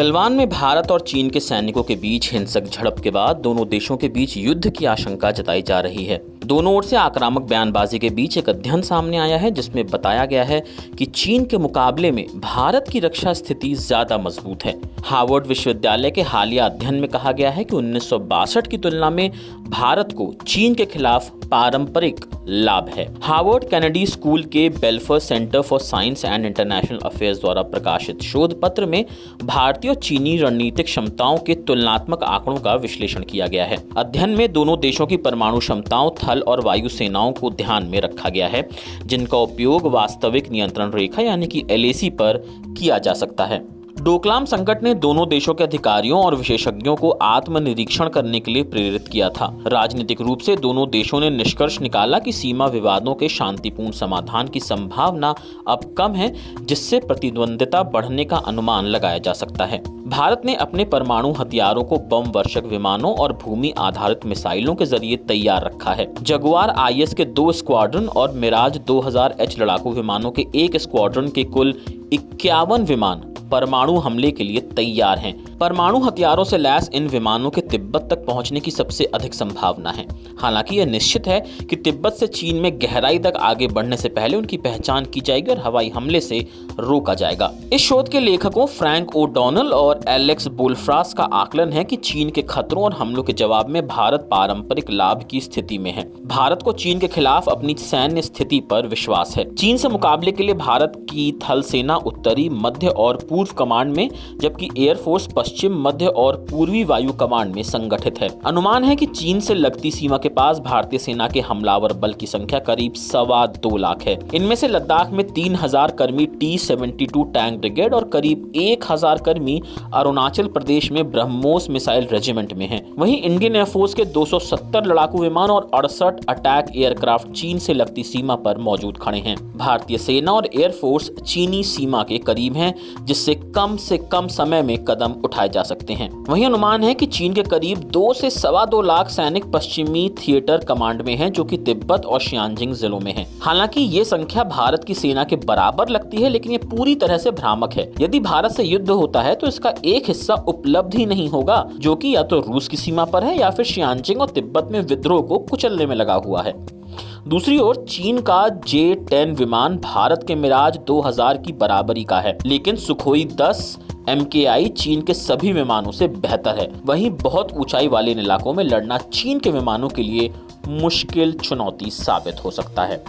गलवान में भारत और चीन के सैनिकों के बीच हिंसक झड़प के बाद दोनों देशों के बीच युद्ध की आशंका जताई जा रही है। दोनों ओर से आक्रामक बयानबाजी के बीच एक अध्ययन सामने आया है जिसमें बताया गया है कि चीन के मुकाबले में भारत की रक्षा स्थिति ज्यादा मजबूत है। हार्वर्ड विश्वविद्यालय के हालिया अध्ययन में कहा गया है कि 1962 की तुलना में भारत को चीन के खिलाफ पारंपरिक लाभ है। हार्वर्ड कैनेडी स्कूल के बेल्फर centre for science and international affairs द्वारा प्रकाशित शोध पत्र में भारतीय और चीनी रणनीतिक क्षमताओं के तुलनात्मक आंकड़ों का विश्लेषण किया गया है। अध्ययन में दोनों देशों की परमाणु क्षमताओं, थल और वायु सेनाओं को ध्यान में रखा गया है, जिनका उपयोग वास्तविक नियंत्रण रेखा यानी कि LAC पर किया जा सकता है। डोकलाम संकट ने दोनों देशों के अधिकारियों और विशेषज्ञों को आत्मनिरीक्षण करने के लिए प्रेरित किया था। राजनीतिक रूप से दोनों देशों ने निष्कर्ष निकाला कि सीमा विवादों के शांतिपूर्ण समाधान की संभावना अब कम है, जिससे प्रतिद्वंद्विता बढ़ने का अनुमान लगाया जा सकता है। भारत ने अपने परमाणु हथियारों को बम वर्षक विमानों और भूमि आधारित मिसाइलों के जरिए तैयार रखा है। जगुआर IS के 2 स्क्वाड्रन और मिराज 2000H लड़ाकू विमानों के 1 स्क्वाड्रन के कुल 51 विमान परमाणु हमले के लिए तैयार हैं। परमाणु हथियारों से लैस इन विमानों के तिब्बत तक पहुंचने की सबसे अधिक संभावना है। हालांकि यह निश्चित है कि तिब्बत से चीन में गहराई तक आगे बढ़ने से पहले उनकी पहचान की जाएगी और हवाई हमले से रोका जाएगा। इस शोध के लेखकों फ्रैंक ओ'डोनल और एलेक्स बोल्फ्रास का आकलन है कि चीन के खतरों और हमलों के जवाब में भारत पारंपरिक लाभ की स्थिति में है। भारत को चीन के खिलाफ अपनी सैन्य स्थिति पर विश्वास है। चीन से मुकाबले के लिए भारत की थल सेना उत्तरी, मध्य और पूर्व कमांड में, जबकि एयरफोर्स पश्चिम, मध्य और पूर्वी वायु कमांड में संगठित है। अनुमान है कि चीन से लगती सीमा के पास भारतीय सेना के हमलावर बल की संख्या करीब 2.25 लाख है। इनमें से लद्दाख में 3000 कर्मी T-72 टैंक ब्रिगेड और करीब 1000 कर्मी अरुणाचल प्रदेश में ब्रह्मोस मिसाइल रेजिमेंट में हैं। वहीं इंडियन एयरफोर्स के 270 लड़ाकू विमान और 68 अटैक एयरक्राफ्ट चीन से लगती सीमा पर मौजूद खड़े हैं। भारतीय सेना और एयरफोर्स चीनी सीमा के करीब हैं, जिससे कम से कम समय में कदम उठाए जा सकते हैं। वहीं अनुमान है कि चीन के करीब 2 से 2.25 लाख सैनिक पश्चिमी थिएटर कमांड में हैं, जो कि तिब्बत और शियांजिंग जिलों में हैं। हालांकि ये संख्या भारत की सेना के बराबर लगती है, लेकिन ये पूरी तरह से भ्रामक है। यदि भारत से युद्ध होता है तो इसका एक हिस्सा उपलब्ध ही नहीं होगा, जो कि या तो रूस की सीमा पर है या फिर शियांजिंग और तिब्बत में विद्रोह को कुचलने में लगा हुआ है। दूसरी ओर चीन का J-10 विमान भारत के मिराज 2000 की बराबरी का है, लेकिन सुखोई 10 MKI चीन के सभी विमानों से बेहतर है। वहीं बहुत ऊंचाई वाले इलाकों में लड़ना चीन के विमानों के लिए मुश्किल चुनौती साबित हो सकता है।